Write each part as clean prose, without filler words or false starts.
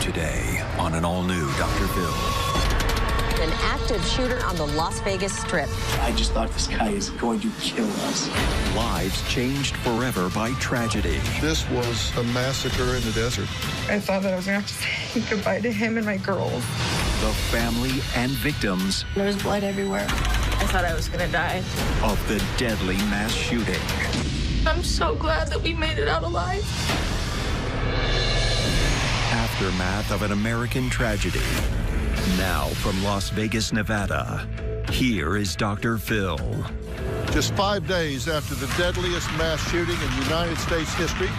Today on an all-new Dr. Phil. An active shooter on the Las Vegas Strip. I just thought this guy is going to kill us. Lives changed forever by tragedy. This was a massacre in the desert. I thought that I was going to have to say goodbye to him and my girls. The family and victims. There was blood everywhere. I thought I was going to die. Of the deadly mass shooting. I'm so glad that we made it out alive. Aftermath of an American tragedy. Now from Las Vegas, Nevada, here is Dr. Phil. Just 5 days after the deadliest mass shooting in United States history,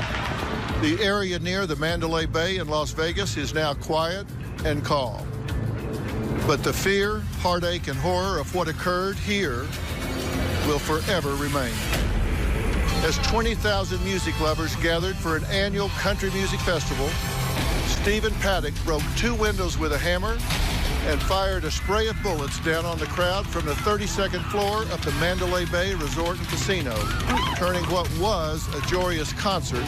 the area near the Mandalay Bay in Las Vegas is now quiet and calm. But the fear, heartache, and horror of what occurred here will forever remain. As 20,000 music lovers gathered for an annual country music festival, Stephen Paddock broke 2 windows with a hammer and fired a spray of bullets down on the crowd from the 32nd floor of the Mandalay Bay Resort and Casino, turning what was a joyous concert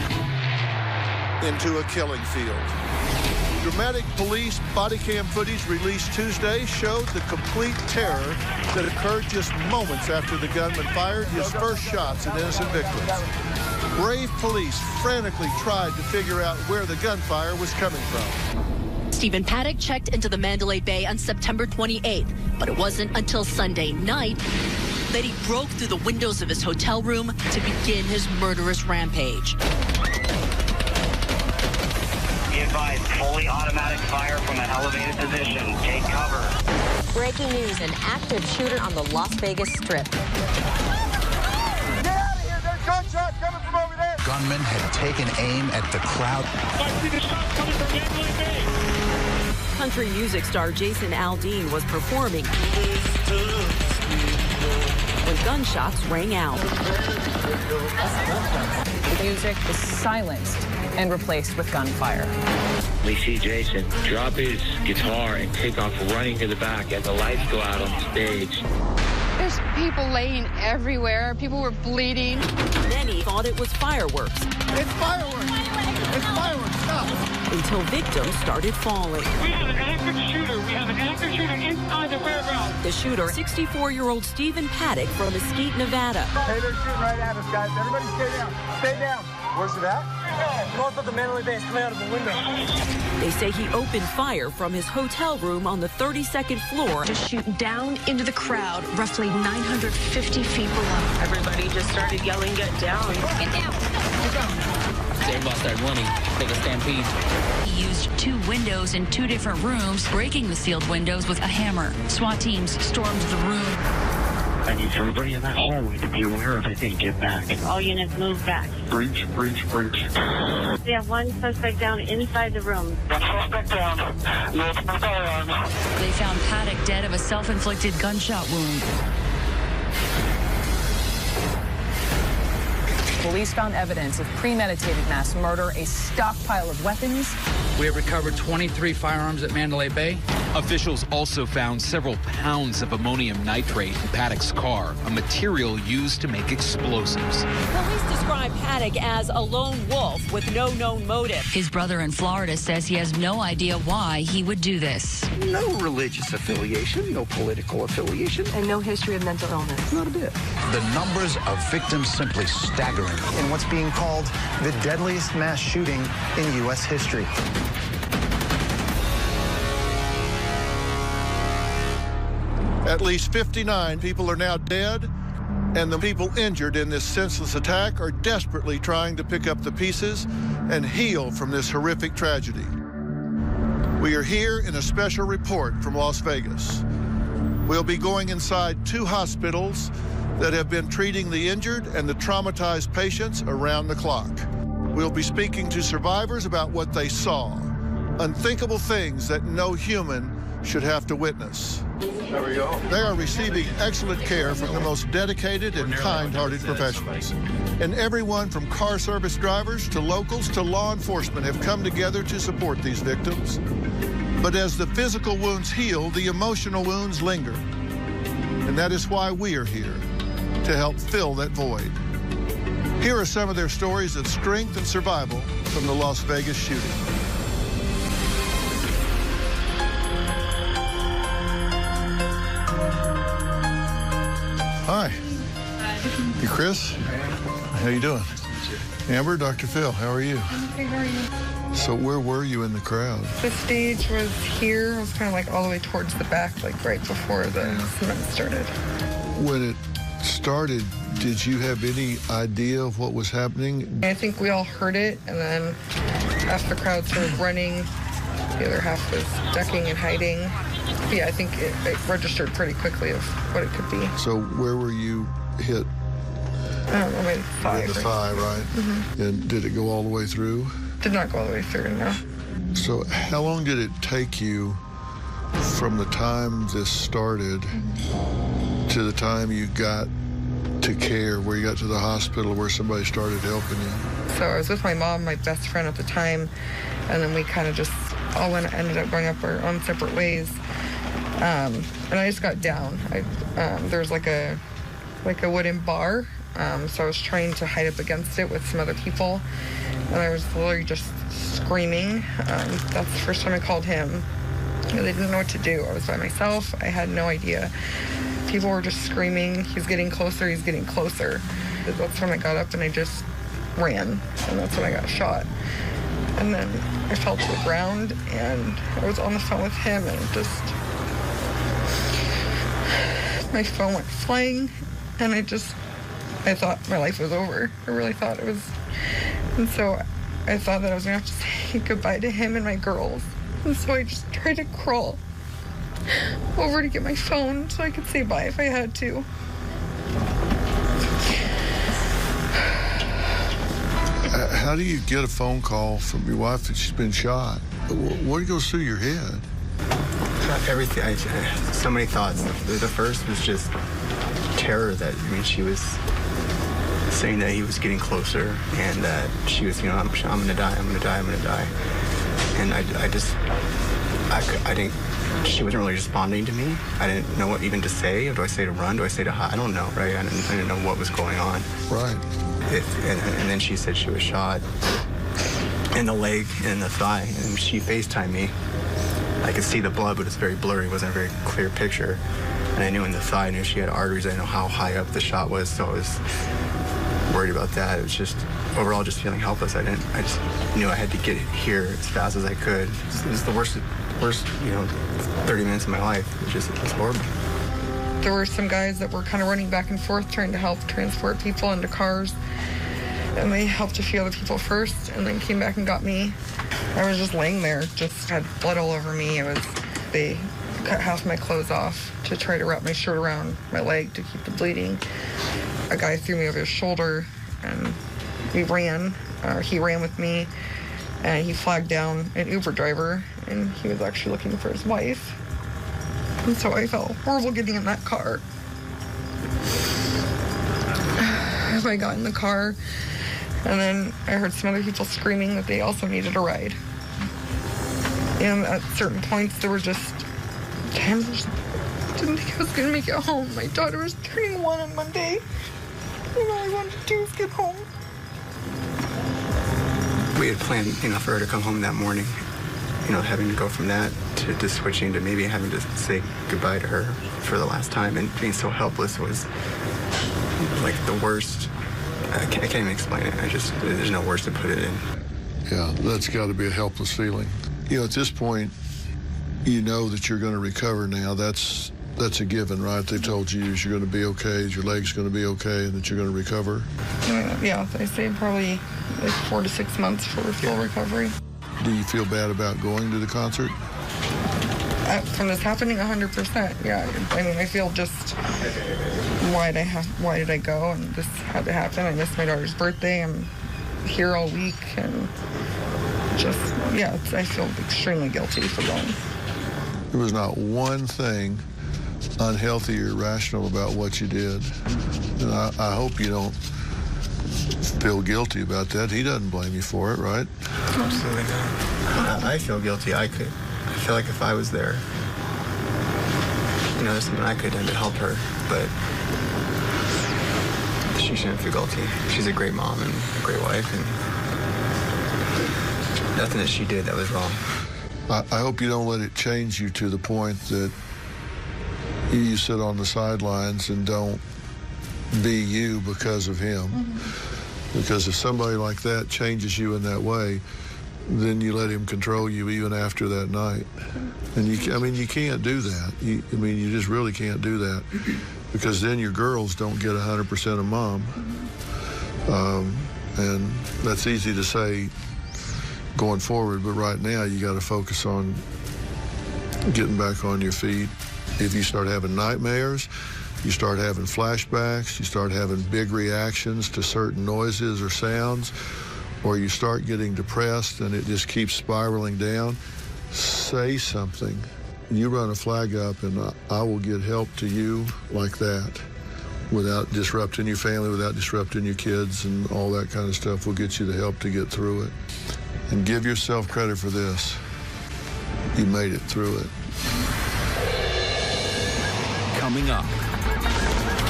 into a killing field. Dramatic police body cam footage released Tuesday showed the complete terror that occurred just moments after the gunman fired his first shots at innocent victims. Brave police frantically tried to figure out where the gunfire was coming from. Stephen Paddock checked into the Mandalay Bay on September 28th, but it wasn't until Sunday night that he broke through the windows of his hotel room to begin his murderous rampage. Be advised, fully automatic fire from an elevated position. Take cover. Breaking news, an active shooter on the Las Vegas Strip. Gunshot coming from over there. Gunmen had taken aim at the crowd. I see the shot coming from Mandalay Bay. Country music star Jason Aldean was performing when gunshots rang out. The music was silenced and replaced with gunfire. We see Jason drop his guitar and take off running to the back as the lights go out on the stage. There's people laying everywhere. People were bleeding. Many thought it was fireworks. It's fireworks. It's fireworks. Stop. Until victims started falling. We have an active shooter. We have an active shooter inside the warehouse. The shooter, 64-year-old Stephen Paddock from Mesquite, Nevada. Hey, they're shooting right at us, guys. Everybody stay down. Stay down. Where's it at? North of the Mandalay Bay. It's coming out of the window. They say he opened fire from his hotel room on the 32nd floor. Just shoot down into the crowd, roughly 950 feet below. Everybody just started yelling, "Get down! Get down! Get down!" Everybody started running, take a stampede. He used 2 windows in 2 different rooms, breaking the sealed windows with a hammer. SWAT teams stormed the room. I need everybody in that hallway to be aware of it and get back. All units move back. Breach. We have 1 suspect down inside the room. 1 suspect down. No firearm. They found Paddock dead of a self-inflicted gunshot wound. Police found evidence of premeditated mass murder, a stockpile of weapons. We have recovered 23 firearms at Mandalay Bay. Officials also found several pounds of ammonium nitrate in Paddock's car, a material used to make explosives. Police describe Paddock as a lone wolf with no known motive. His brother in Florida says he has no idea why he would do this. No religious affiliation, no political affiliation. And no history of mental illness. Not a bit. The numbers of victims simply staggering. In what's being called the deadliest mass shooting in U.S. history. At least 59 people are now dead, and the people injured in this senseless attack are desperately trying to pick up the pieces and heal from this horrific tragedy. We are here in a special report from Las Vegas. We'll be going inside 2 hospitals that have been treating the injured and the traumatized patients around the clock. We'll be speaking to survivors about what they saw, unthinkable things that no human should have to witness. There we go. They are receiving excellent care from the most dedicated and kind-hearted professionals. And everyone from car service drivers to locals to law enforcement have come together to support these victims. But as the physical wounds heal, the emotional wounds linger. And that is why we are here, to help fill that void. Here are some of their stories of strength and survival from the Las Vegas shooting. Chris, how you doing? Amber, Dr. Phil, how are you? I'm okay, how are you? So where were you in the crowd? The stage was here. It was kind of like all the way towards the back, like right before the cement started. When it started, did you have any idea of what was happening? I think we all heard it, and then half the crowd started running. The other half was ducking and hiding. But yeah, I think it registered pretty quickly of what it could be. So where were you hit? I don't know, maybe thigh. The thigh, right? Mm-hmm. And did it go all the way through? Did not go all the way through, no. So how long did it take you from the time this started to the time you got to care, where you got to the hospital, where somebody started helping you? So I was with my mom, my best friend at the time, and then we kind of just all ended up going up our own separate ways. And I just got down. There was like a wooden bar, so I was trying to hide up against it with some other people, and I was literally just screaming. That's the first time I called him. They didn't know what to do. I was by myself. I had no idea. People were just screaming, he's getting closer, he's getting closer. That's when I got up and I just ran, and that's when I got shot. And then I fell to the ground, and I was on the phone with him, and my phone went flying, and I thought my life was over. I really thought it was. And so I thought that I was gonna have to say goodbye to him and my girls. And so I just tried to crawl over to get my phone so I could say bye if I had to. How do you get a phone call from your wife that she's been shot? What goes through your head? Everything. So many thoughts. The first was just terror that, she was saying that he was getting closer and that she was, I'm gonna die, I'm gonna die, I'm gonna die. And I didn't, she wasn't really responding to me. I didn't know what even to say. Do I say to run? Do I say to hide? I don't know, right? I didn't know what was going on. Right. And then she said she was shot in the leg and the thigh, and she FaceTimed me. I could see the blood, but it's very blurry. It wasn't a very clear picture. And I knew in the thigh, I knew she had arteries. I didn't know how high up the shot was, so I was worried about that. It was just, overall, just feeling helpless. I just knew I had to get here as fast as I could. It was the worst, 30 minutes of my life. It was horrible. There were some guys that were kind of running back and forth trying to help transport people into cars. And they helped a few other people first and then came back and got me. I was just laying there, just had blood all over me. They cut half my clothes off to try to wrap my shirt around my leg to keep the bleeding. A guy threw me over his shoulder and we ran, he ran with me, and he flagged down an Uber driver, and he was actually looking for his wife. And so I felt horrible getting in that car. I got in the car, and then I heard some other people screaming that they also needed a ride. And at certain points, there were just times I just didn't think I was going to make it home. My daughter was turning 1 on Monday, and all I wanted to do was get home. We had planned, for her to come home that morning. Having to go from that to switching to maybe having to say goodbye to her for the last time, and being so helpless was like the worst. I can't even explain it. There's no words to put it in. Yeah, that's got to be a helpless feeling. At this point, you know that you're going to recover now. That's a given, right? They told you you're going to be okay, your leg's going to be okay, and that you're going to recover? Yeah, they say probably like 4 to 6 months for full recovery. Do you feel bad about going to the concert? From this happening, 100%, yeah. I feel just, why did I go? And this had to happen. I missed my daughter's birthday. I'm here all week, and I feel extremely guilty for going. There was not one thing unhealthy or irrational about what you did. And I hope you don't feel guilty about that. He doesn't blame you for it, right? Absolutely not. I feel guilty. I feel like if I was there, there's something I could have done to help her, but she shouldn't feel guilty. She's a great mom and a great wife, and nothing that she did that was wrong. I hope you don't let it change you to the point that you sit on the sidelines and don't be you because of him. Because if somebody like that changes you in that way, then you let him control you even after that night. And you can't do that. You just really can't do that, because then your girls don't get 100% of mom. And that's easy to say going forward, but right now you got to focus on getting back on your feet. If you start having nightmares, you start having flashbacks, you start having big reactions to certain noises or sounds, or you start getting depressed and it just keeps spiraling down, say something. You run a flag up and I will get help to you like that, without disrupting your family, without disrupting your kids, and all that kind of stuff will get you the help to get through it. And give yourself credit for this. You made it through it. Coming up,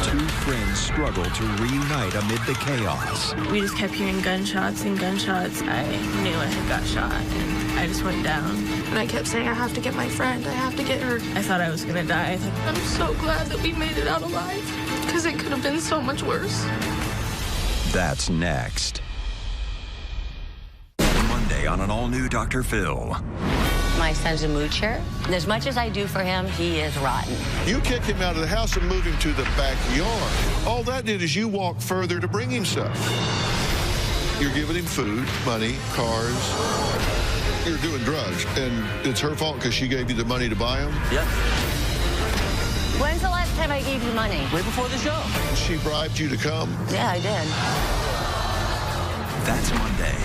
two friends struggle to reunite amid the chaos. We just kept hearing gunshots and gunshots. I knew I had got shot, and I just went down. And I kept saying, I have to get my friend. I have to get her. I thought I was going to die. I'm so glad that we made it out alive, because it could have been so much worse. That's next. Monday on an all-new Dr. Phil. My son's a moocher, and as much as I do for him, he is rotten. You kicked him out of the house and moved him to the backyard. All that did is you walk further to bring him stuff. You're giving him food, money, cars. You're doing drugs, and it's her fault because she gave you the money to buy them? Yep. When's the last time I gave you money? Right before the show. She bribed you to come? Yeah, I did. That's Monday.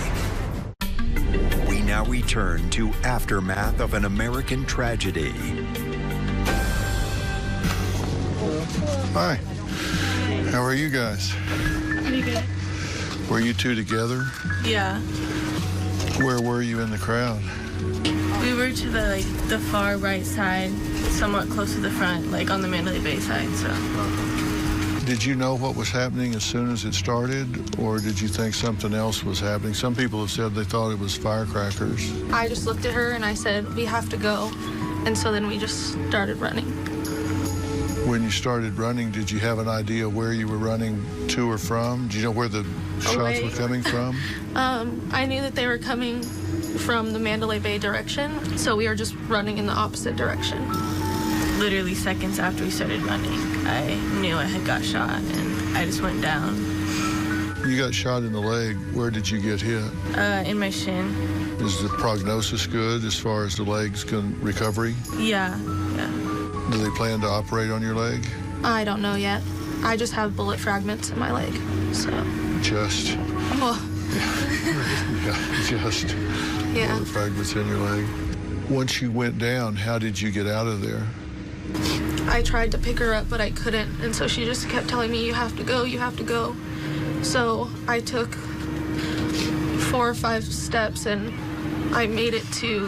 We now return to Aftermath of an American Tragedy. Hi. How are you guys? Pretty good. Were you two together? Yeah. Where were you in the crowd? We were to the far right side, somewhat close to the front, like on the Mandalay Bay side, so. Did you know what was happening as soon as it started, or did you think something else was happening? Some people have said they thought it was firecrackers. I just looked at her and I said, we have to go. And so then we just started running. When you started running, did you have an idea where you were running to or from? Do you know where the shots were coming from? I knew that they were coming from the Mandalay Bay direction, so we were just running in the opposite direction. Literally seconds after we started running, I knew I had got shot, and I just went down. You got shot in the leg. Where did you get hit? In my shin. Is the prognosis good as far as the leg's recovery? Yeah. Do they plan to operate on your leg? I don't know yet. I just have bullet fragments in my leg, so. Just? Well. Yeah. Bullet fragments in your leg. Once you went down, how did you get out of there? I tried to pick her up, but I couldn't, and so she just kept telling me, you have to go, you have to go. So I took 4 or 5 steps, and I made it to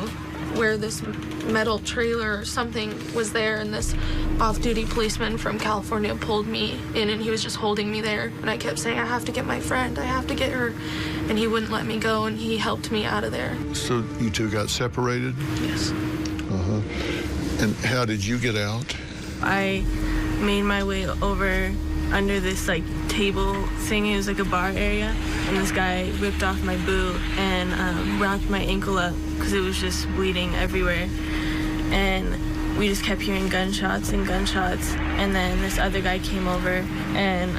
where this metal trailer or something was there, and this off-duty policeman from California pulled me in, and he was just holding me there, and I kept saying, I have to get my friend, I have to get her, and he wouldn't let me go, and he helped me out of there. So you two got separated? Yes. And how did you get out? I made my way over under this table thing. It was like a bar area, and this guy ripped off my boot and wrapped my ankle up because it was just bleeding everywhere. And we just kept hearing gunshots and gunshots, and then this other guy came over, and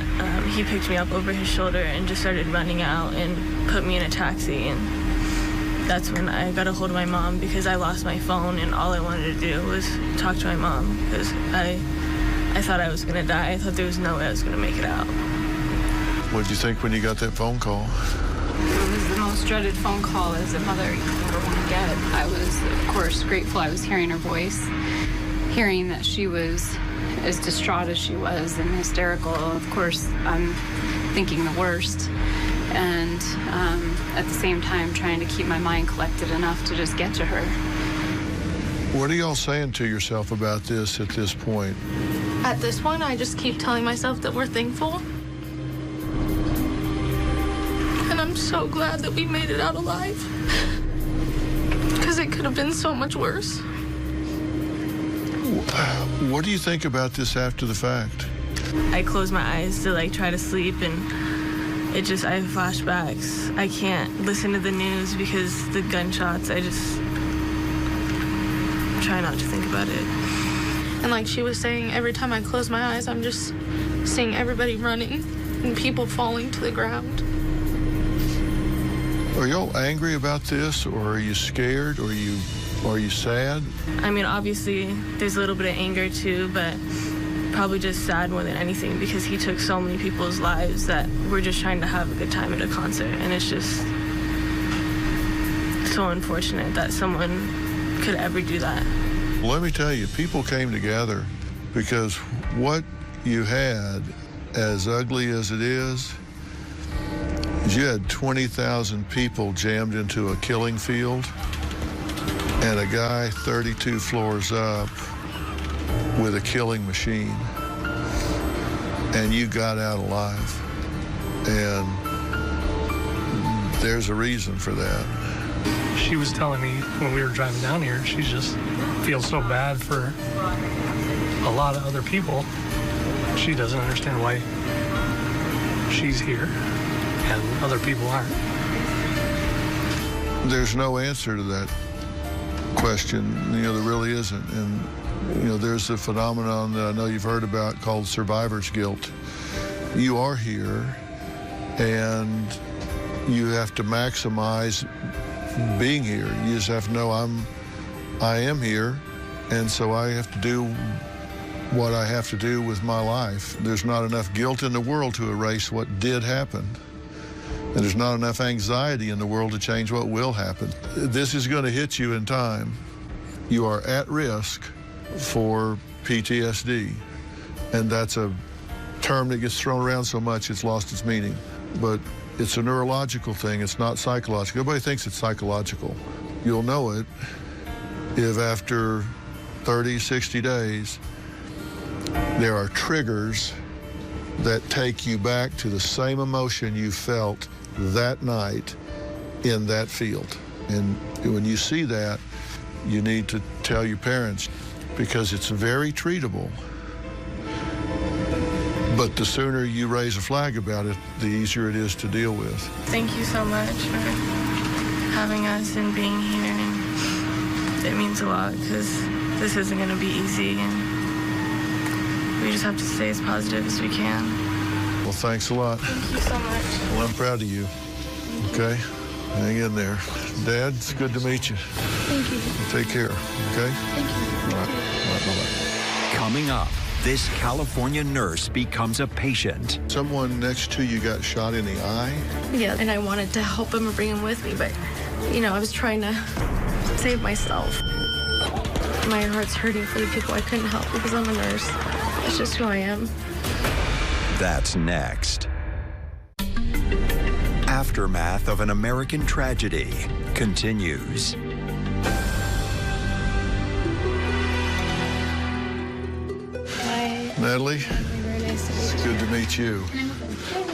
he picked me up over his shoulder and just started running out and put me in a taxi. And that's when I got a hold of my mom, because I lost my phone, and all I wanted to do was talk to my mom, because I thought I was going to die. I thought there was no way I was going to make it out. What did you think when you got that phone call? It was the most dreaded phone call as a mother you ever want to get. I was, of course, grateful I was hearing her voice, hearing that she was as distraught as she was and hysterical. Of course, I'm thinking the worst. And at the same time, trying to keep my mind collected enough to just get to her. What are y'all saying to yourself about this at this point? At this point, I just keep telling myself that we're thankful. And I'm so glad that we made it out alive. Because it could have been so much worse. What do you think about this after the fact? I close my eyes to like try to sleep, and I have flashbacks. I can't listen to the news because the gunshots, I just try not to think about it. And like she was saying, every time I close my eyes, I'm just seeing everybody running and people falling to the ground. Are y'all angry about this, or are you scared, or are you sad? I mean, obviously, there's a little bit of anger too, but probably just sad more than anything because he took so many people's lives that we're just trying to have a good time at a concert, and it's just so unfortunate that someone could ever do that. Well, let me tell you, people came together because what you had, as ugly as it is you had 20,000 people jammed into a killing field, and a guy 32 floors up with a killing machine, and you got out alive. And there's a reason for that. She was telling me when we were driving down here, she just feels so bad for a lot of other people. She doesn't understand why she's here and other people aren't. There's no answer to that question. There really isn't. And, there's a phenomenon that I know you've heard about called survivor's guilt. You are here, and you have to maximize being here. You just have to know I am here, and so I have to do what I have to do with my life. There's not enough guilt in the world to erase what did happen. And there's not enough anxiety in the world to change what will happen. This is going to hit you in time. You are at risk for PTSD. And that's a term that gets thrown around so much it's lost its meaning. But it's a neurological thing, it's not psychological. Everybody thinks it's psychological. You'll know it if after 30, 60 days, there are triggers that take you back to the same emotion you felt that night in that field. And when you see that, you need to tell your parents, because it's very treatable. But the sooner you raise a flag about it, the easier it is to deal with. Thank you so much for having us and being here. And it means a lot because this isn't going to be easy, and we just have to stay as positive as we can. Well, thanks a lot. Thank you so much. Well, I'm proud of you. Okay? Hang in there. Dad, it's good to meet you. Thank you. Take care, okay? Thank you. All right, bye-bye. Coming up, this California nurse becomes a patient. Someone next to you got shot in the eye? Yeah, and I wanted to help him and bring him with me, but, I was trying to save myself. My heart's hurting for the people I couldn't help because I'm a nurse. That's just who I am. That's next. Aftermath of an American tragedy continues. Hi. Natalie, Very nice to meet you. it's good to meet you.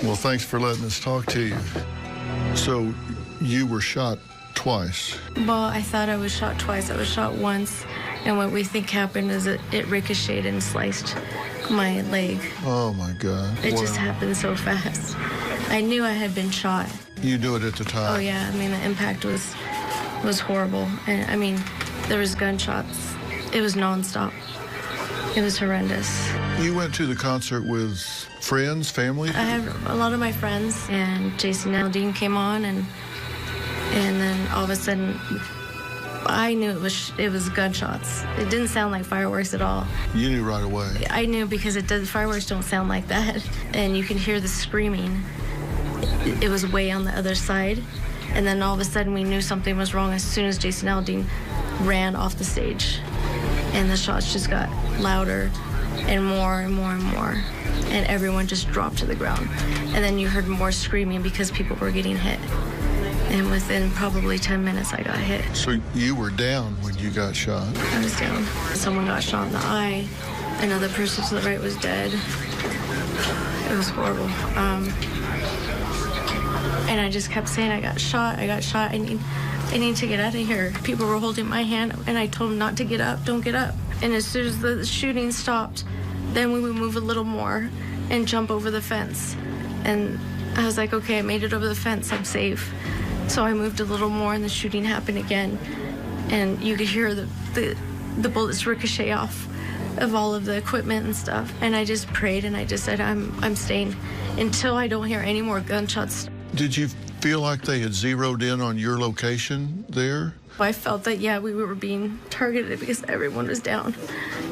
Well, thanks for letting us talk to you. So, you were shot twice. Well, I thought I was shot twice. I was shot once, and what we think happened is it ricocheted and sliced my leg. Oh, my God. It just happened so fast. I knew I had been shot. You knew it at the time? Oh, yeah. I mean, the impact was horrible. And, there was gunshots. It was nonstop. It was horrendous. You went to the concert with friends, family? I had a lot of my friends, and Jason Aldean came on, and then all of a sudden, I knew it was gunshots. It didn't sound like fireworks at all. You knew right away? I knew because fireworks don't sound like that. And you can hear the screaming. It was way on the other side. And then all of a sudden we knew something was wrong as soon as Jason Aldean ran off the stage. And the shots just got louder and more and more and more. And everyone just dropped to the ground. And then you heard more screaming because people were getting hit. And within probably 10 minutes, I got hit. So you were down when you got shot? I was down. Someone got shot in the eye. Another person to the right was dead. It was horrible. And I just kept saying, I got shot, I need to get out of here. People were holding my hand, and I told them not to get up, don't get up. And as soon as the shooting stopped, then we would move a little more and jump over the fence. And I was like, okay, I made it over the fence, I'm safe. So I moved a little more and the shooting happened again. And you could hear the bullets ricochet off of all of the equipment and stuff. And I just prayed and I just said, I'm staying until I don't hear any more gunshots. Did you feel like they had zeroed in on your location there? I felt that, yeah, we were being targeted because everyone was down.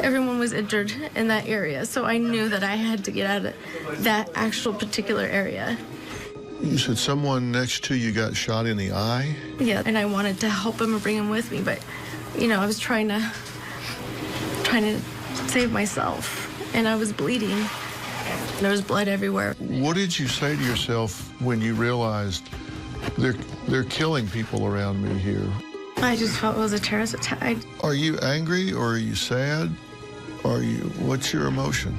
Everyone was injured in that area. So I knew that I had to get out of that actual particular area. You said someone next to you got shot in the eye? Yeah, and I wanted to help him and bring him with me, but, you know, I was trying to save myself, and I was bleeding. There was blood everywhere. What did you say to yourself when you realized they're killing people around me here? I just felt it was a terrorist attack. Are you angry or are you sad? What's your emotion?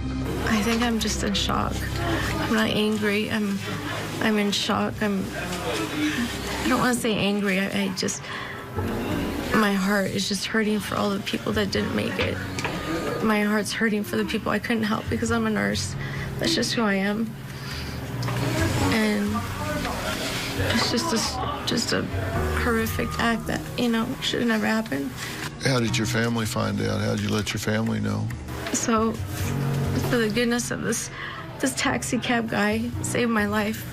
I think I'm just in shock. I'm not angry. I'm in shock. I don't want to say angry. My heart is just hurting for all the people that didn't make it. My heart's hurting for the people I couldn't help because I'm a nurse. That's just who I am. And it's just a horrific act that, you know, should have never happened. How did your family find out? How did you let your family know? So, for the goodness of this taxi cab guy saved my life.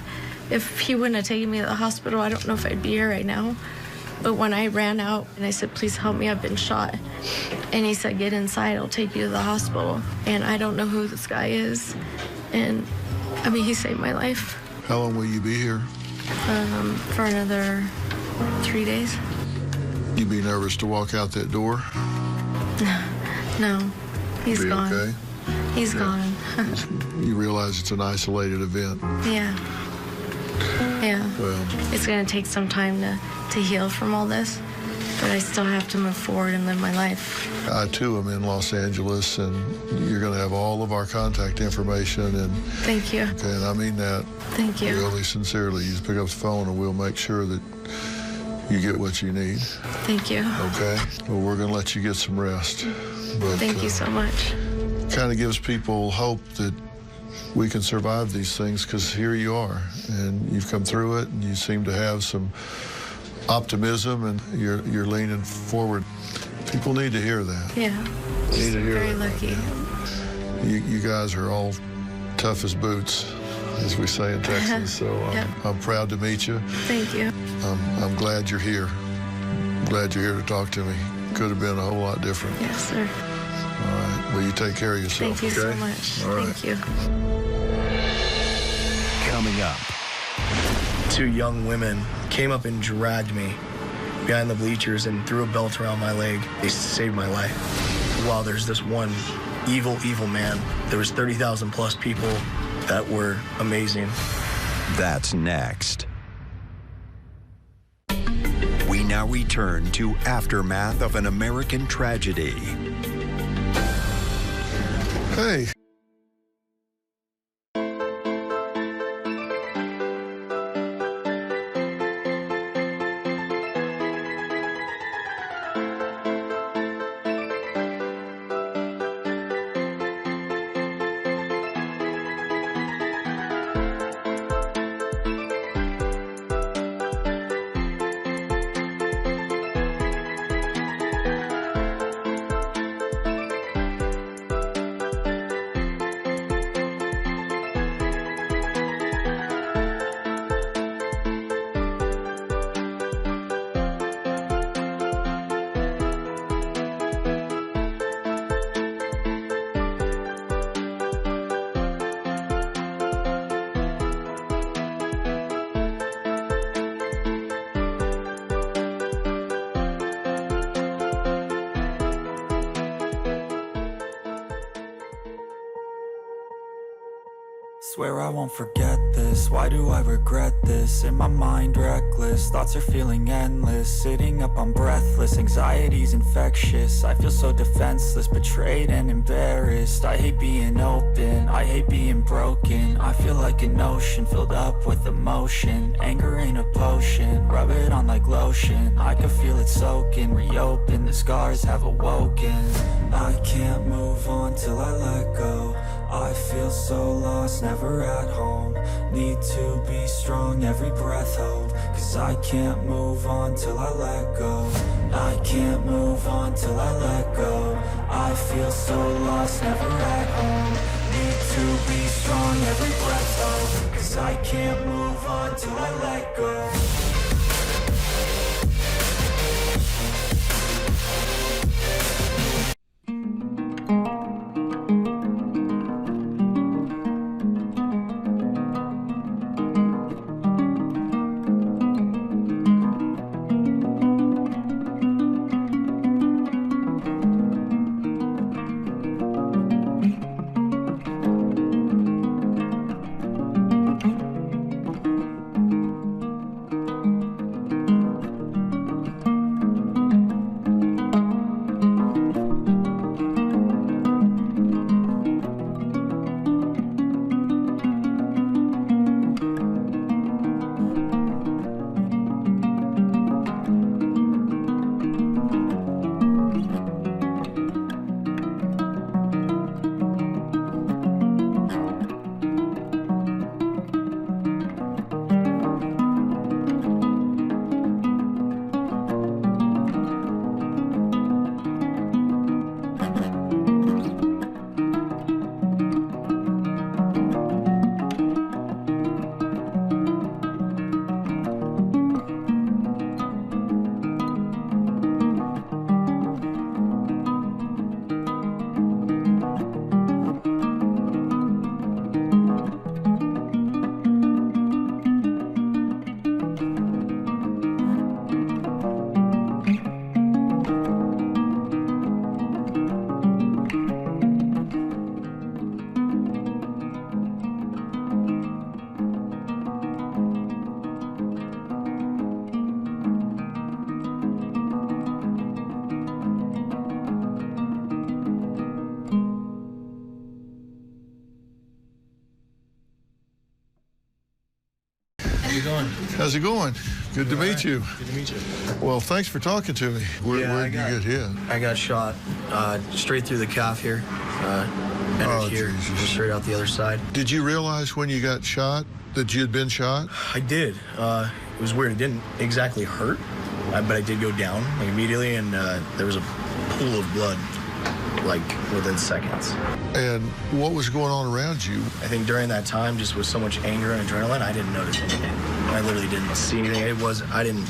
If he wouldn't have taken me to the hospital, I don't know if I'd be here right now. But when I ran out and I said, please help me, I've been shot. And he said, get inside, I'll take you to the hospital. And I don't know who this guy is. And, I mean, he saved my life. How long will you be here? For another 3 days. You be nervous to walk out that door? No, he's gone. Okay? He's gone. You realize it's an isolated event? Yeah. Yeah. Well, it's going to take some time to heal from all this, but I still have to move forward and live my life. I, too, am in Los Angeles, and you're going to have all of our contact information. And thank you. Okay, and I mean that. Thank you. Really sincerely. You just pick up the phone, and we'll make sure that you get what you need. Thank you. Okay? Well, we're going to let you get some rest. But, thank you so much. Kind of gives people hope that we can survive these things, because here you are, and you've come through it, and you seem to have some optimism, and you're leaning forward. People need to hear that. Yeah. Need to hear very that. Lucky. You guys are all tough as boots, as we say in Texas. So I'm proud to meet you. Thank you. I'm glad you're here. I'm glad you're here to talk to me. Could have been a whole lot different. Yes, sir. All right. Well, you take care of yourself. Thank you okay? so much. All right. Thank you. Coming up. 2 young women came up and dragged me behind the bleachers and threw a belt around my leg. They saved my life. Wow, there's this one evil, evil man. There was 30,000 plus people that were amazing. That's next. We now return to Aftermath of an American Tragedy. Hey. Swear I won't forget this, why do I regret this? In my mind reckless, thoughts are feeling endless. Sitting up I'm breathless, anxiety's infectious. I feel so defenseless, betrayed and embarrassed. I hate being open, I hate being broken. I feel like an ocean filled up with emotion. Anger ain't a potion, rub it on like lotion. I can feel it soaking, reopen, the scars have awoken. I can't move on till I let go. I feel so lost, never at home. Need to be strong, every breath hold. Cause I can't move on till I let go. I can't move on till I let go. I feel so lost, never at home. Need to be strong, every breath hold. Cause I can't move on till I let go. How's it going? Good to meet you. Good to meet you. Well, thanks for talking to me. Where did you get hit? I got shot straight through the calf here. Entered here, straight out the other side. Did you realize when you got shot that you had been shot? I did. It was weird. It didn't exactly hurt, but I did go down like immediately, and there was a pool of blood like within seconds. And what was going on around you? I think during that time, just with so much anger and adrenaline, I didn't notice anything. I literally didn't see anything. I didn't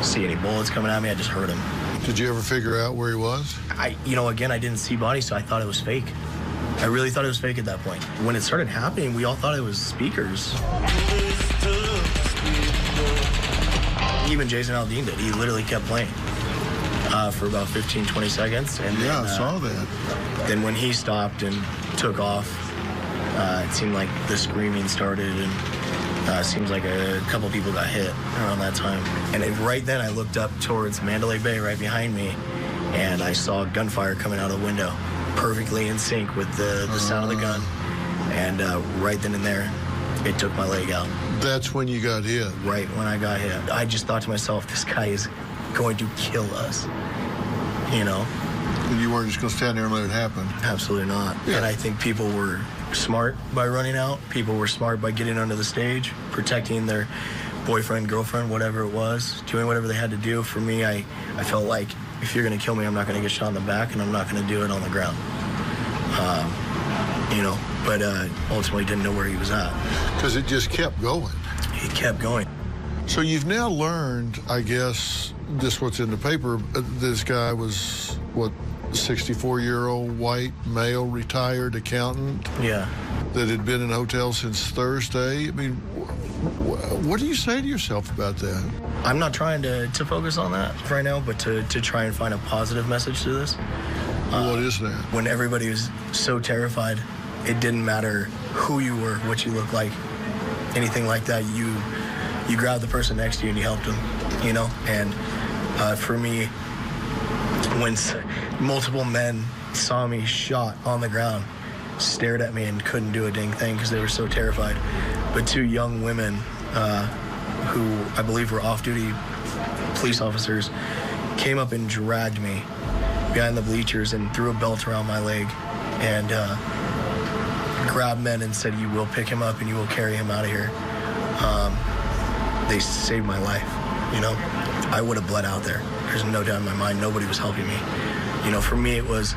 see any bullets coming at me. I just heard them. Did you ever figure out where he was? Again, I didn't see bodies, so I thought it was fake. I really thought it was fake at that point. When it started happening, we all thought it was speakers. Even Jason Aldean did. He literally kept playing for about 15, 20 seconds. And yeah, then, I saw that. Then when he stopped and took off, it seemed like the screaming started, and it seems like a couple people got hit around that time. And right then, I looked up towards Mandalay Bay right behind me, and I saw gunfire coming out of the window, perfectly in sync with the sound of the gun. And right then and there, it took my leg out. That's when you got hit? Right when I got hit. I just thought to myself, this guy is going to kill us, you know? And you weren't just going to stand there and let it happen? Absolutely not. Yeah. And I think people were smart by running out. People were smart by getting onto the stage, protecting their boyfriend, girlfriend, whatever it was, doing whatever they had to do. For me, I felt like, if you're going to kill me, I'm not going to get shot in the back, and I'm not going to do it on the ground. But ultimately didn't know where he was at. Because it just kept going. It kept going. So you've now learned, I guess, this what's in the paper, this guy was, what, 64-year-old white male retired accountant? Yeah. That had been in hotels since Thursday. I mean, what do you say to yourself about that? I'm not trying to focus on that right now, but to try and find a positive message to this. What is that? When everybody was so terrified it didn't matter who you were, what you looked like, anything like that. You grabbed the person next to you and you helped them, you know? And for me, when multiple men saw me shot on the ground, stared at me and couldn't do a dang thing because they were so terrified. But two young women who I believe were off-duty police officers came up and dragged me behind the bleachers and threw a belt around my leg and grabbed men and said, "You will pick him up and you will carry him out of here." They saved my life, you know? I would have bled out there. There's no doubt in my mind. Nobody was helping me. You know, for me, it was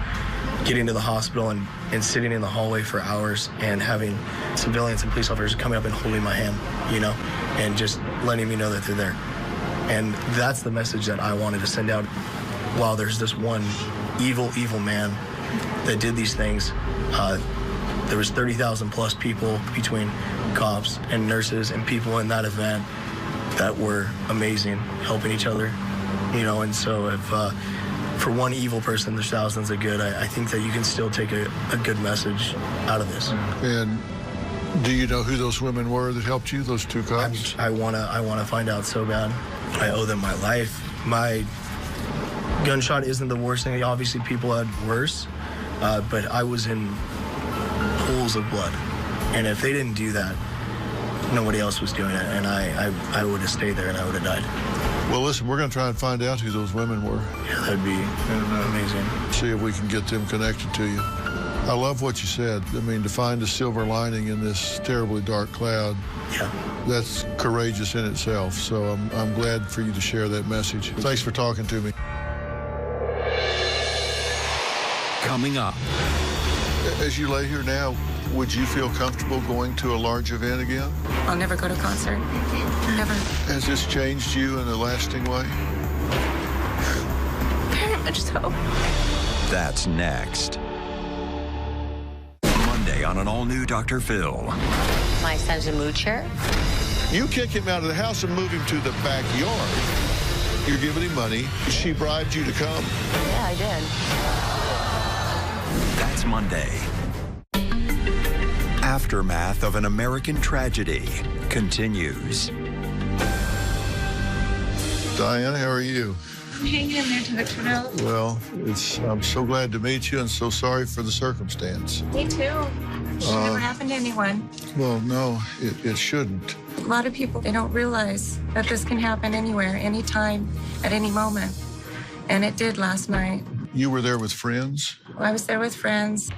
getting to the hospital and sitting in the hallway for hours and having civilians and police officers coming up and holding my hand, you know, and just letting me know that they're there. And that's the message that I wanted to send out. While there's this one evil man that did these things, there was 30,000 plus people between cops and nurses and people in that event that were amazing, helping each other, you know. And so if for one evil person there's thousands of good, I think that you can still take a good message out of this. And do you know who those women were that helped you, those two cops? I wanna find out so bad. I owe them my life. My gunshot isn't the worst thing. Obviously people had worse, but I was in pools of blood. And if they didn't do that, nobody else was doing it, and I would have stayed there and I would have died. Well, listen, we're going to try and find out who those women were. Yeah, that'd be amazing. See if we can get them connected to you. I love what you said. I mean, to find a silver lining in this terribly dark cloud, yeah, that's courageous in itself. So I'm glad for you to share that message. Thanks for talking to me. Coming up. As you lay here now, would you feel comfortable going to a large event again? I'll never go to a concert. Never. Has this changed you in a lasting way? Very much so. That's next. Monday on an all-new Dr. Phil. My son's a moocher. You kick him out of the house and move him to the backyard. You're giving him money. She bribed you to come. Yeah, I did. That's Monday. Aftermath of an American tragedy continues. Diana, how are you? I'm hanging in there to the canal. Well, I'm so glad to meet you and so sorry for the circumstance. Me too. It should never happen to anyone. Well, no, it shouldn't. A lot of people, they don't realize that this can happen anywhere, anytime, at any moment. And it did last night. You were there with friends? I was there with friends.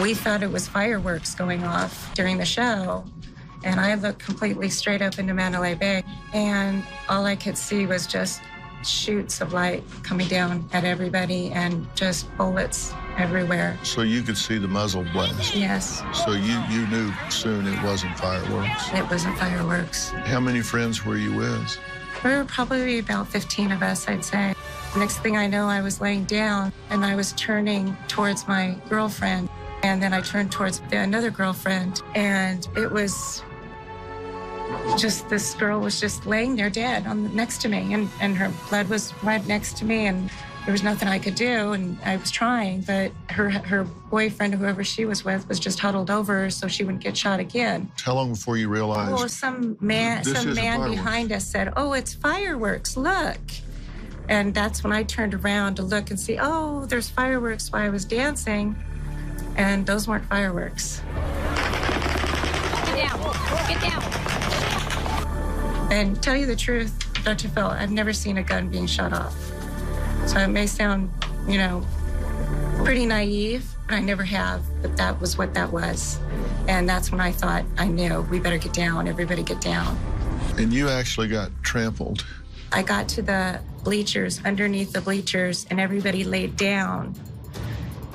We thought it was fireworks going off during the show, and I looked completely straight up into Mandalay Bay, and all I could see was just shoots of light coming down at everybody and just bullets everywhere. So you could see the muzzle blast? Yes. So you knew soon it wasn't fireworks? It wasn't fireworks. How many friends were you with? There were probably about 15 of us, I'd say. Next thing I know, I was laying down, and I was turning towards my girlfriend. And then I turned towards another girlfriend, and it was just, this girl was just laying there dead next to me, and her blood was right next to me, and there was nothing I could do, and I was trying, but her boyfriend, whoever she was with, was just huddled over her so she wouldn't get shot again. How long before you realized? Oh, some man behind us said, "Oh, it's fireworks, look." And that's when I turned around to look and see, oh, there's fireworks while I was dancing. And those weren't fireworks. Get down. Get down. And tell you the truth, Dr. Phil, I've never seen a gun being shot off. So it may sound, you know, pretty naive, but I never have. But that was what that was. And that's when I thought, I knew, we better get down, everybody get down. And you actually got trampled. I got to the bleachers, underneath the bleachers, and everybody laid down.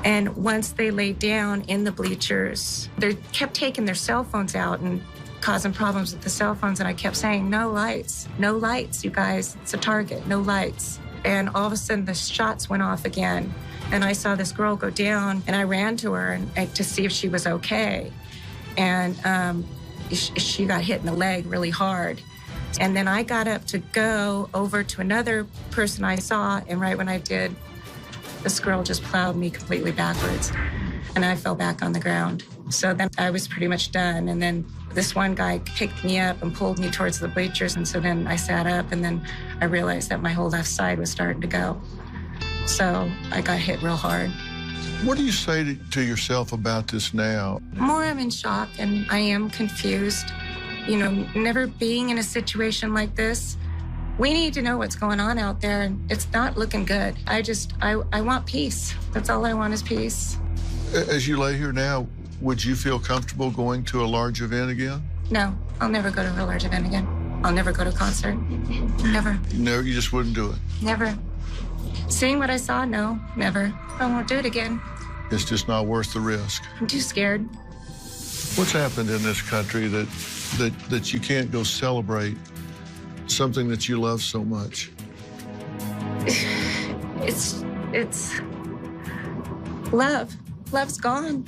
And once they laid down in the bleachers, they kept taking their cell phones out and causing problems with the cell phones. And I kept saying, no lights, you guys. It's a target, no lights. And all of a sudden, the shots went off again. And I saw this girl go down, and I ran to her to see if she was okay. And she got hit in the leg really hard. And then I got up to go over to another person I saw, and right when I did, this girl just plowed me completely backwards. and I fell back on the ground. So then I was pretty much done. And then this one guy picked me up and pulled me towards the bleachers. And so then I sat up, and then I realized that my whole left side was starting to go. So I got hit real hard. What do you say to yourself about this now? More I'm in shock, and I am confused. You know, never being in a situation like this, we need to know what's going on out there, and it's not looking good. I want peace. That's all I want is peace. As you lay here now, would you feel comfortable going to a large event again? No, I'll never go to a large event again. I'll never go to a concert. Never. No, you just wouldn't do it? Never. Seeing what I saw, no, never. I won't do it again. It's just not worth the risk. I'm too scared. What's happened in this country that you can't go celebrate something that you love so much? It's love. Love's gone.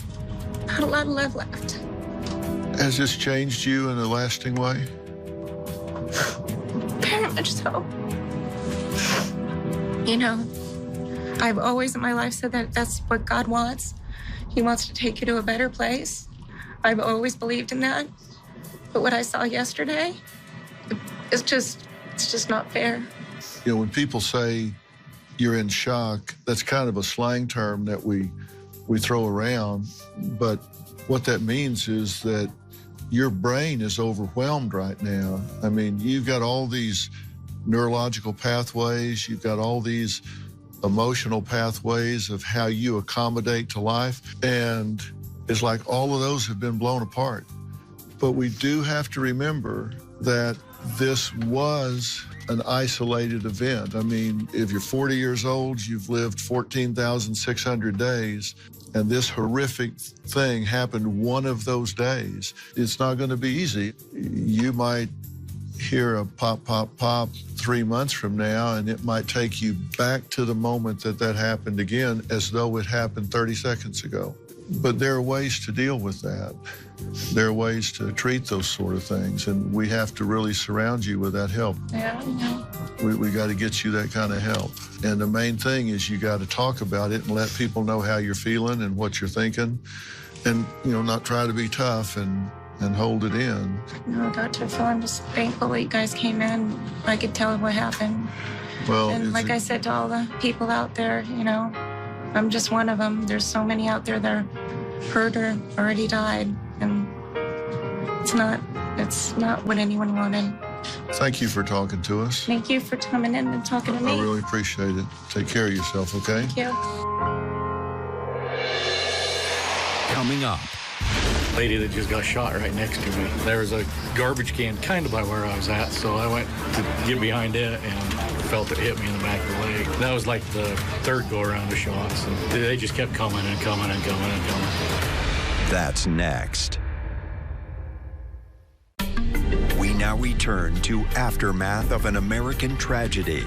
Not a lot of love left. Has this changed you in a lasting way? Very much so. You know, I've always in my life said that that's what God wants. He wants to take you to a better place. I've always believed in that. But what I saw yesterday, it's just not fair. You know, when people say you're in shock, that's kind of a slang term that we throw around. But what that means is that your brain is overwhelmed right now. I mean, you've got all these neurological pathways, you've got all these emotional pathways of how you accommodate to life, and it's like all of those have been blown apart. But we do have to remember that this was an isolated event. I mean, if you're 40 years old, you've lived 14,600 days, and this horrific thing happened one of those days. It's not going to be easy. You might hear a pop, pop, pop 3 months from now, and it might take you back to the moment that happened again as though it happened 30 seconds ago. But there are ways to deal with that. There are ways to treat those sort of things, and we have to really surround you with that help. Yeah, I know. We got to get you that kind of help. And the main thing is you got to talk about it and let people know how you're feeling and what you're thinking, and, you know, not try to be tough and hold it in. No, Dr. Phil, I'm just thankful that you guys came in. I could tell what happened. Well, and like I said to all the people out there, you know, I'm just one of them. There's so many out there that are hurt or already died, and it's not what anyone wanted. Thank you for talking to us. Thank you for coming in and talking to me. I really appreciate it. Take care of yourself, okay? Thank you. Coming up. Lady that just got shot right next to me. There was a garbage can kind of by where I was at, so I went to get behind it and felt it hit me in the back of the leg. That was like the third go-around of shots, and they just kept coming and coming and coming and coming. That's next. We now return to Aftermath of an American Tragedy.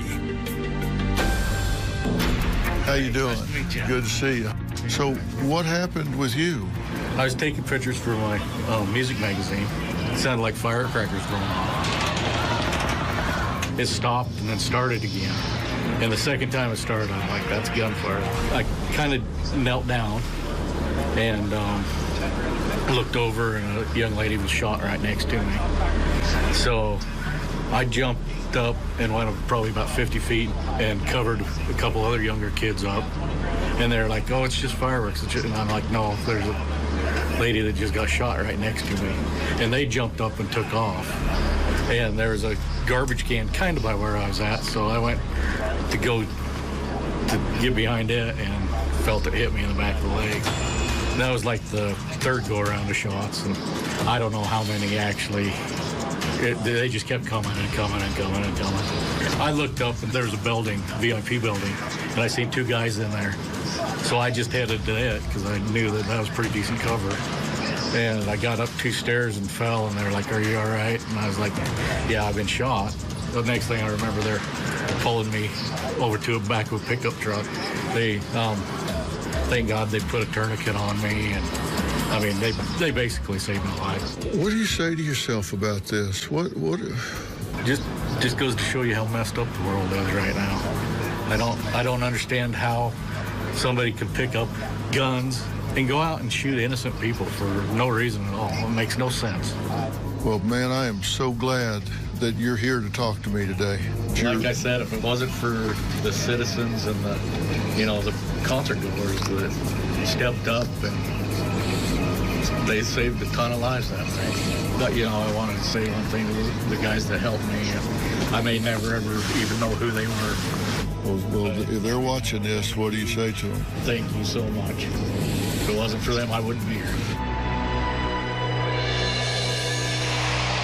How you doing? Nice to meet you. Good to see you. So what happened with you? I was taking pictures for my music magazine. It sounded like firecrackers going off. It stopped and then started again. And the second time it started, I'm like, that's gunfire. I kind of knelt down and looked over, and a young lady was shot right next to me. So I jumped up and went probably about 50 feet and covered a couple other younger kids up. And they're like, oh, it's just fireworks. And I'm like, no, there's a lady that just got shot right next to me. And they jumped up and took off. And there was a garbage can kind of by where I was at, so I went to go to get behind it and felt it hit me in the back of the leg. That was like the third go-around of shots, and I don't know how many actually. They just kept coming and coming and coming and coming. I looked up, and there was a building, VIP building, and I seen two guys in there. So I just headed to it because I knew that was pretty decent cover. And I got up 2 stairs and fell, and they're like, are you all right? And I was like, yeah, I've been shot. The next thing I remember, they're pulling me over to the back of a pickup truck. They, thank God they put a tourniquet on me, and I mean, they basically saved my life. What do you say to yourself about this? What? Just goes to show you how messed up the world is right now. I don't understand how somebody can pick up guns and go out and shoot innocent people for no reason at all. It makes no sense. Well, man, I am so glad that you're here to talk to me today. Like I said, if it wasn't for the citizens and the concert goers that stepped up, and they saved a ton of lives that day. But, I wanted to say one thing to the guys that helped me. I may never, ever even know who they were. Well, if they're watching this, what do you say to them? Thank you so much. If it wasn't for them, I wouldn't be here.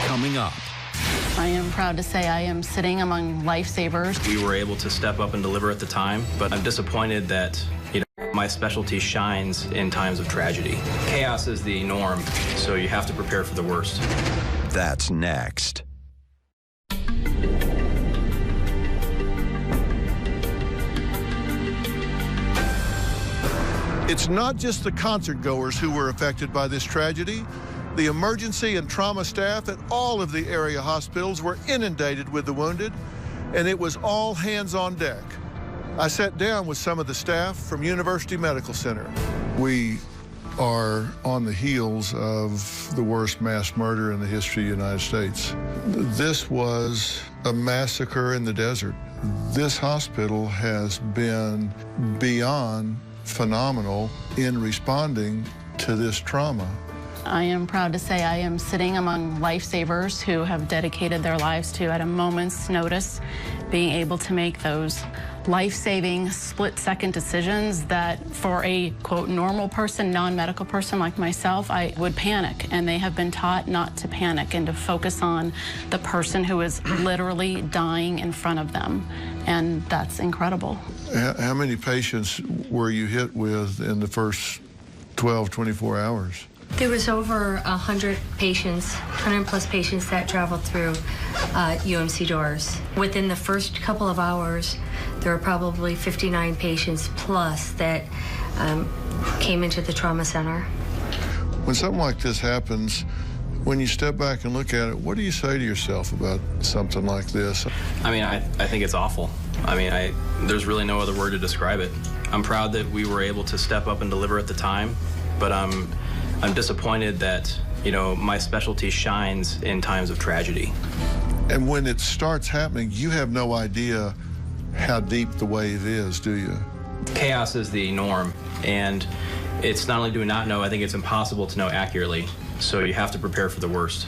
Coming up. I am proud to say I am sitting among lifesavers. We were able to step up and deliver at the time, but I'm disappointed that my specialty shines in times of tragedy. Chaos is the norm, so you have to prepare for the worst. That's next. It's not just the concert goers who were affected by this tragedy. The emergency and trauma staff at all of the area hospitals were inundated with the wounded, and it was all hands on deck. I sat down with some of the staff from University Medical Center. We are on the heels of the worst mass murder in the history of the United States. This was a massacre in the desert. This hospital has been beyond phenomenal in responding to this trauma. I am proud to say I am sitting among lifesavers who have dedicated their lives to, at a moment's notice, being able to make those life-saving, split-second decisions that for a, quote, normal person, non-medical person like myself, I would panic. And they have been taught not to panic and to focus on the person who is literally dying in front of them. And that's incredible. How many patients were you hit with in the first 12, 24 hours? There was over 100 patients, 100 plus patients that traveled through UMC doors. Within the first couple of hours, there were probably 59 patients plus that came into the trauma center. When something like this happens, when you step back and look at it, what do you say to yourself about something like this? I mean, I think it's awful. I mean, there's really no other word to describe it. I'm proud that we were able to step up and deliver at the time, but I'm disappointed that, my specialty shines in times of tragedy. And when it starts happening, you have no idea how deep the wave is, do you? Chaos is the norm, and it's not only do we not know, I think it's impossible to know accurately, so you have to prepare for the worst.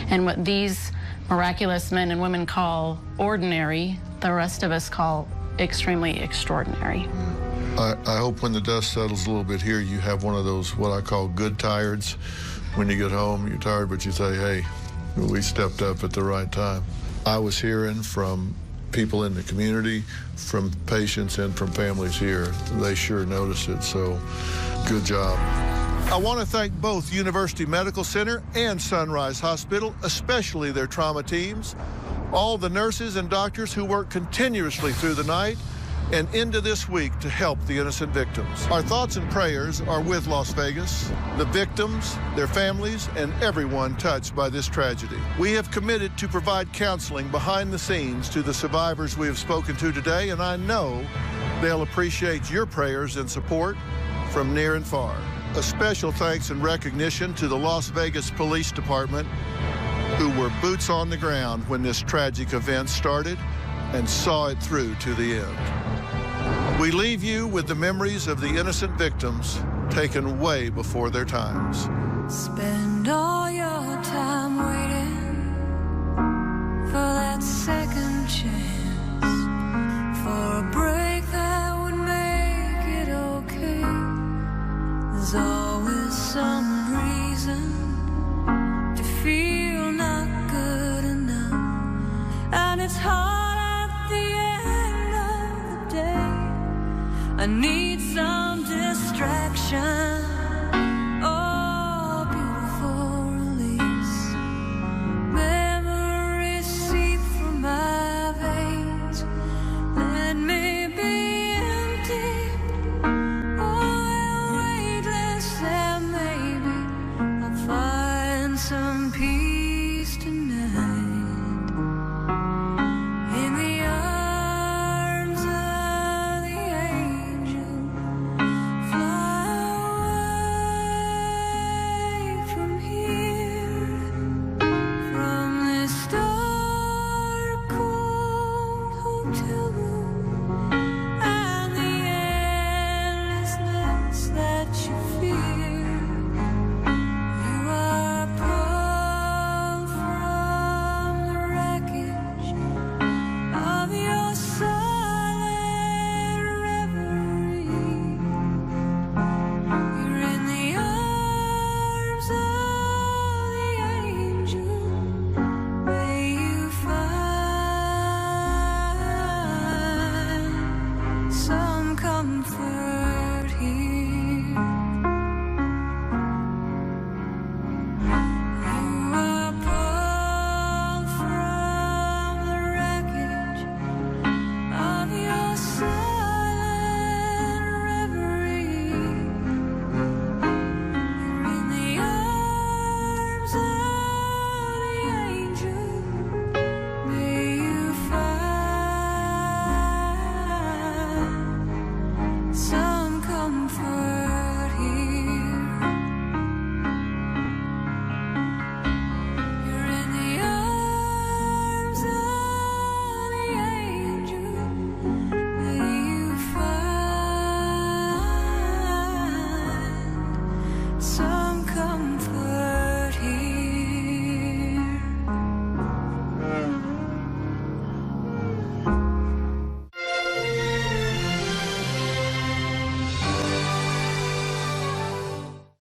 And what these miraculous men and women call ordinary, the rest of us call extremely extraordinary. I hope when the dust settles a little bit here, you have one of those, what I call good tireds. When you get home, you're tired, but you say, hey, we stepped up at the right time. I was hearing from people in the community, from patients, and from families here. They sure noticed it, so good job. I want to thank both University Medical Center and Sunrise Hospital, especially their trauma teams, all the nurses and doctors who work continuously through the night and into this week to help the innocent victims. Our thoughts and prayers are with Las Vegas, the victims, their families, and everyone touched by this tragedy. We have committed to provide counseling behind the scenes to the survivors we have spoken to today, and I know they'll appreciate your prayers and support from near and far. A special thanks and recognition to the Las Vegas Police Department, who were boots on the ground when this tragic event started and saw it through to the end. We leave you with the memories of the innocent victims taken way before their times. Spend all your time waiting for that second chance, for a break that would make it okay. There's always some reason to feel not good enough, and it's hard at the end of the day. I need some distraction. Oh, beautiful release. Memories seep from my veins. Let me be empty. Oh, weightless, and maybe I'll find some peace tonight. In the arms of the angel, fly away. some comfort.